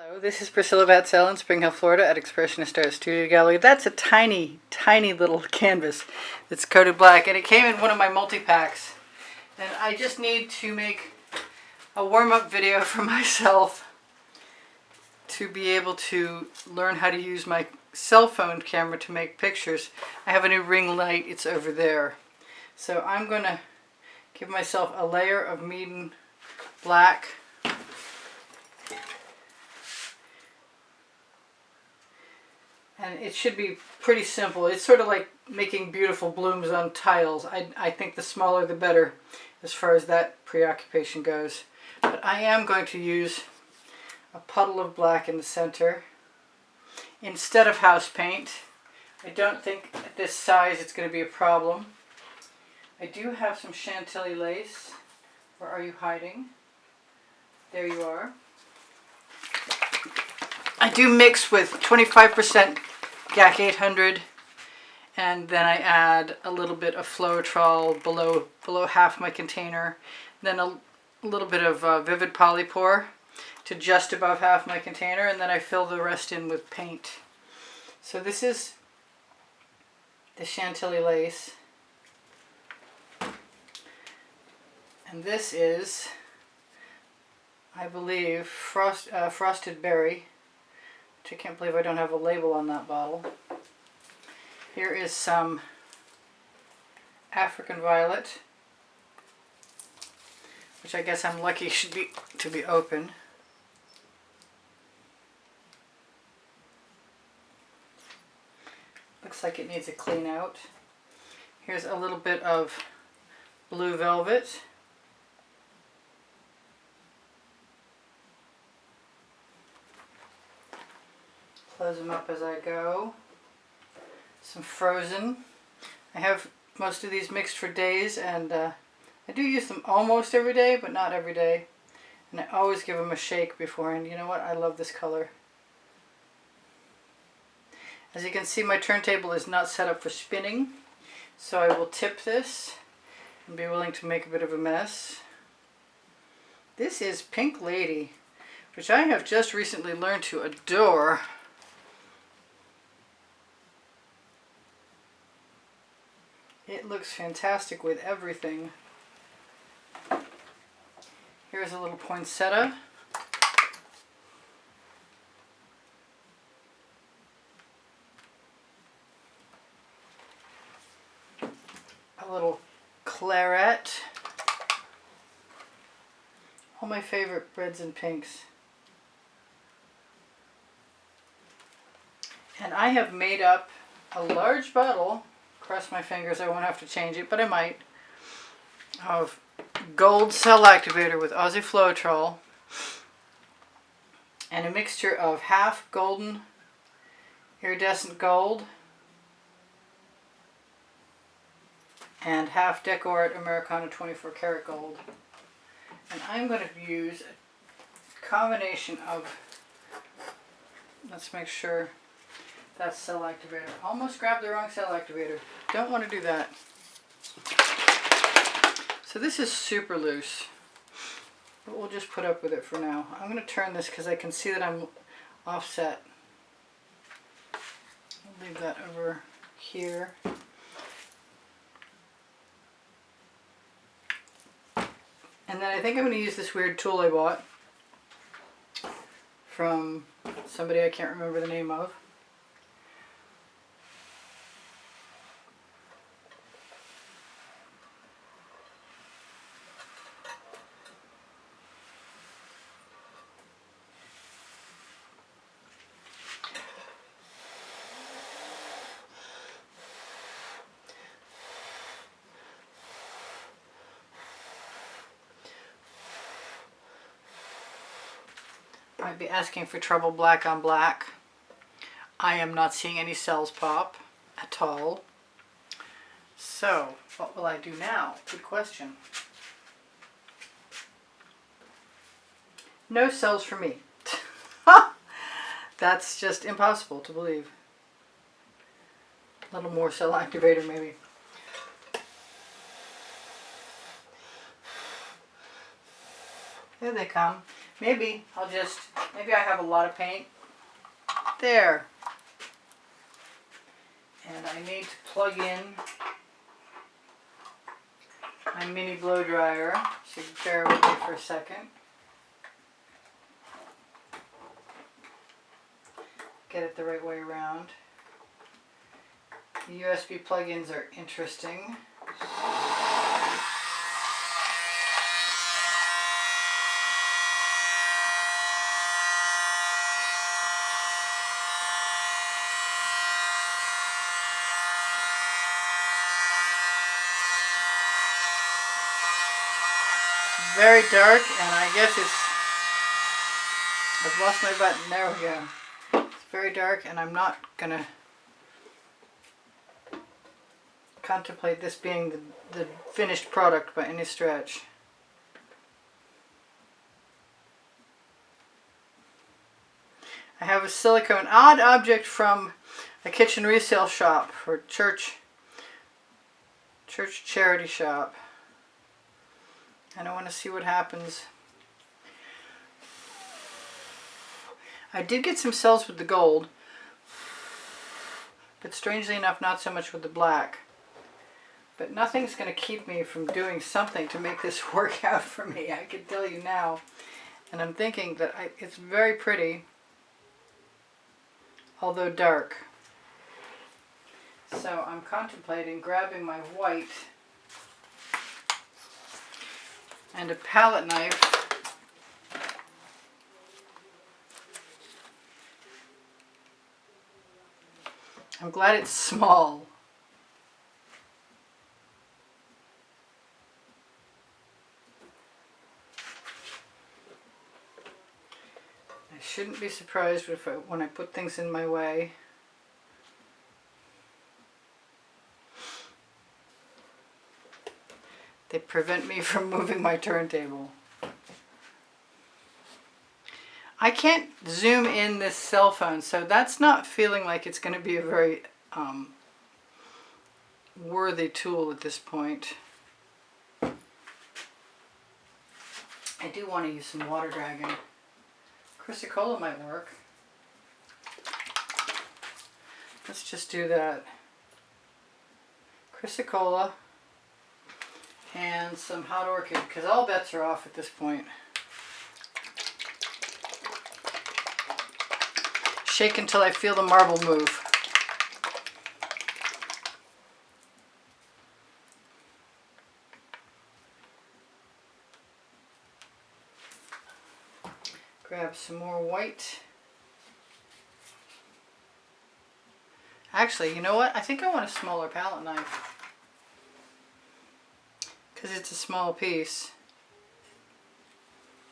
Hello, this is Priscilla Batzell in Spring Hill, Florida at Expressionist Art Studio Gallery. That's a tiny, tiny little canvas that's coated black, and it came in one of my multi-packs. And I just need to make a warm-up video for myself to be able to learn how to use my cell phone camera to make pictures. I have a new ring light, it's over there. So I'm going to give myself a layer of Meeden black. And it should be pretty simple. It's sort of like making beautiful blooms on tiles. I think the smaller the better as far as that preoccupation goes. But I am going to use a puddle of black in the center instead of house paint. I don't think at this size it's going to be a problem. I do have some Chantilly lace. Where are you hiding? There you are. I do mix with 25% GAC 800, and then I add a little bit of Floetrol below half my container, then a little bit of Vivid Polypore to just above half my container, and then I fill the rest in with paint. So this is the Chantilly lace, and this is, I believe, Frosted Berry, which I can't believe I don't have a label on that bottle. Here is some African Violet, which I guess I'm lucky to be open. Looks like it needs a clean out. Here's a little bit of Blue Velvet. Close them up as I go. Some Frozen. I have most of these mixed for days, and I do use them almost every day, but not every day. And I always give them a shake beforehand. You know what? I love this color. As you can see, my turntable is not set up for spinning, so I will tip this and be willing to make a bit of a mess. This is Pink Lady, which I have just recently learned to adore. It looks fantastic with everything. Here's a little poinsettia. A little claret. All my favorite reds and pinks. And I have made up a large bottle, cross my fingers I won't have to change it, but I might, of gold cell activator with Aussie Floetrol, and a mixture of half golden iridescent gold and half Deco Art Americana 24 karat gold. And I'm going to use a combination of, let's make sure that's cell activator. Almost grabbed the wrong cell activator. Don't want to do that. So this is super loose, but we'll just put up with it for now. I'm going to turn this because I can see that I'm offset. I'll leave that over here. And then I think I'm going to use this weird tool I bought from somebody I can't remember the name of. I'd be asking for trouble black on black. I am not seeing any cells pop at all. So, what will I do now? Good question. No cells for me. That's just impossible to believe. A little more cell activator maybe. There they come. maybe I have a lot of paint. There. And I need to plug in my mini blow dryer, so bear with me for a second. Get it the right way around. The USB plug-ins are interesting. Very dark, and I guess I've lost my button. There we go. It's very dark, and I'm not gonna contemplate this being the finished product by any stretch. I have a silicone odd object from a kitchen resale shop or church charity shop. And I want to see what happens. I did get some cells with the gold, but strangely enough not so much with the black. But nothing's going to keep me from doing something to make this work out for me, I can tell you now. And I'm thinking that it's very pretty, although dark. So I'm contemplating grabbing my white and a palette knife I'm glad it's small. I shouldn't be surprised when I put things in my way. They prevent me from moving my turntable. I can't zoom in this cell phone, so that's not feeling like it's going to be a very worthy tool at this point. I do want to use some water dragon. Chrysocolla might work. Let's just do that. Chrysocolla and some hot orchid, because all bets are off at this point. Shake until I feel the marble move. Grab some more white. Actually, you know what? I think I want a smaller palette knife, because it's a small piece.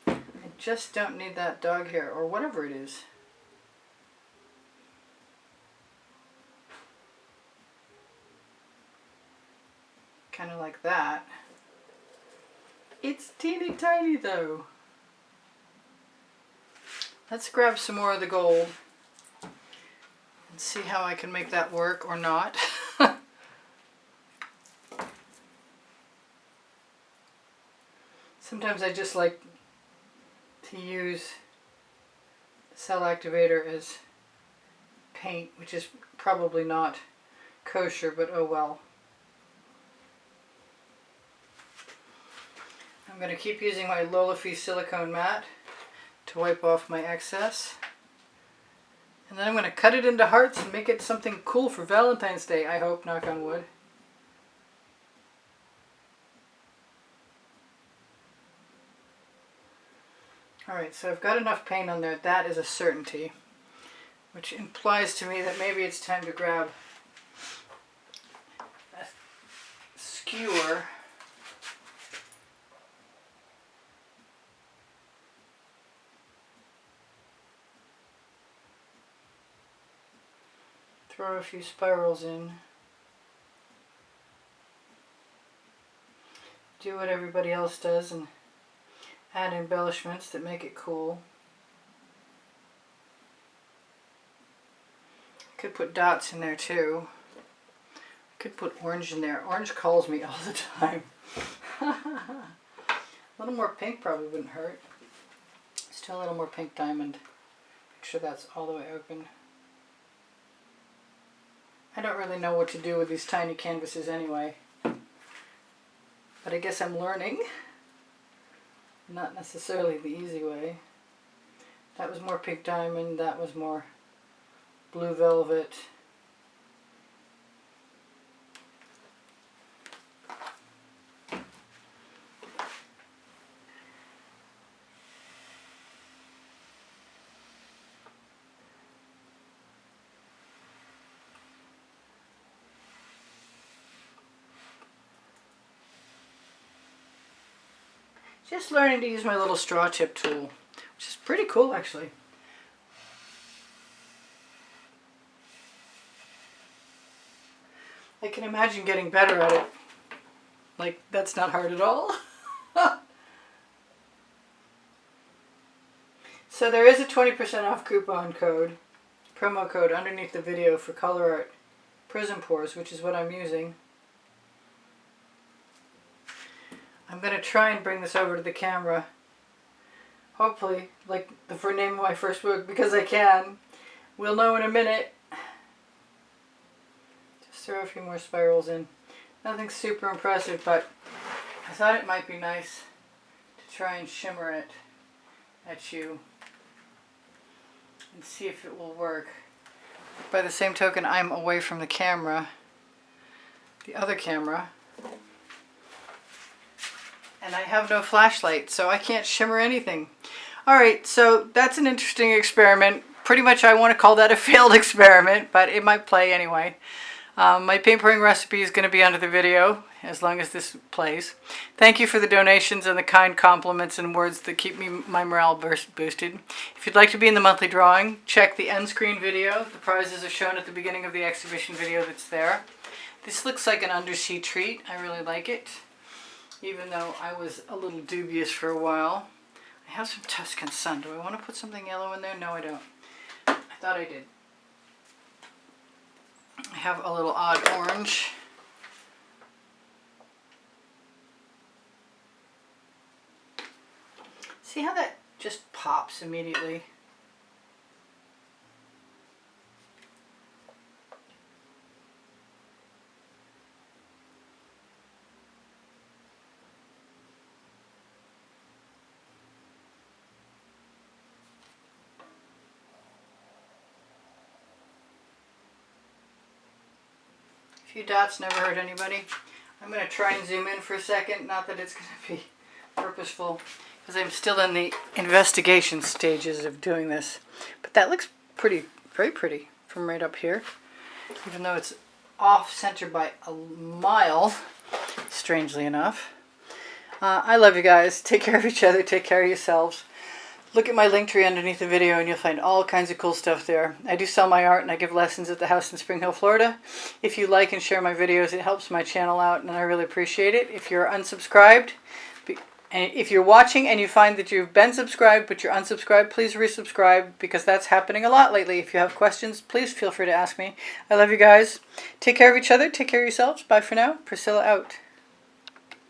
I just don't need that dog hair or whatever it is. Kind of like that. It's teeny tiny though. Let's grab some more of the gold and see how I can make that work or not. Sometimes I just like to use cell activator as paint, which is probably not kosher, but oh well. I'm going to keep using my Lolafi silicone mat to wipe off my excess. And then I'm going to cut it into hearts and make it something cool for Valentine's Day, I hope, knock on wood. Alright, so I've got enough paint on there. That is a certainty, which implies to me that maybe it's time to grab a skewer . Throw a few spirals in. Do what everybody else does and add embellishments that make it cool. Could put dots in there too. Could put orange in there. Orange calls me all the time. A little more pink probably wouldn't hurt. It's A little more pink diamond. Make sure that's all the way open. I don't really know what to do with these tiny canvases anyway, but I guess I'm learning. Not necessarily the easy way. That was more pink diamond, that was more blue velvet. Just learning to use my little straw tip tool, which is pretty cool actually. I can imagine getting better at it. Like, that's not hard at all. So there is a 20% off coupon code, promo code underneath the video for Colour Arte Prism Pours, which is what I'm using. I'm going to try and bring this over to the camera. Hopefully, like the name of my first book, because I can. We'll know in a minute. Just throw a few more spirals in. Nothing super impressive, but I thought it might be nice to try and shimmer it at you and see if it will work. By the same token, I'm away from the camera, the other camera, and I have no flashlight, so I can't shimmer anything. Alright, so that's an interesting experiment. Pretty much I want to call that a failed experiment, but it might play anyway. My paint pouring recipe is going to be under the video, as long as this plays. Thank you for the donations and the kind compliments and words that keep my morale boosted. If you'd like to be in the monthly drawing, check the end screen video. The prizes are shown at the beginning of the exhibition video that's there. This looks like an undersea treat. I really like it, even though I was a little dubious for a while. I have some Tuscan Sun. Do I want to put something yellow in there? No, I don't. I thought I did. I have a little odd orange. See how that just pops immediately? A few dots never hurt anybody. I'm going to try and zoom in for a second. Not that it's going to be purposeful, because I'm still in the investigation stages of doing this. But that looks pretty, very pretty from right up here, even though it's off center by a mile, strangely enough. I love you guys. Take care of each other. Take care of yourselves. Look at my link tree underneath the video and you'll find all kinds of cool stuff there. I do sell my art and I give lessons at the house in Spring Hill, Florida. If you like and share my videos, it helps my channel out and I really appreciate it. If you're unsubscribed, and if you're watching and you find that you've been subscribed but you're unsubscribed, please resubscribe, because that's happening a lot lately. If you have questions, please feel free to ask me. I love you guys. Take care of each other. Take care of yourselves. Bye for now. Priscilla out.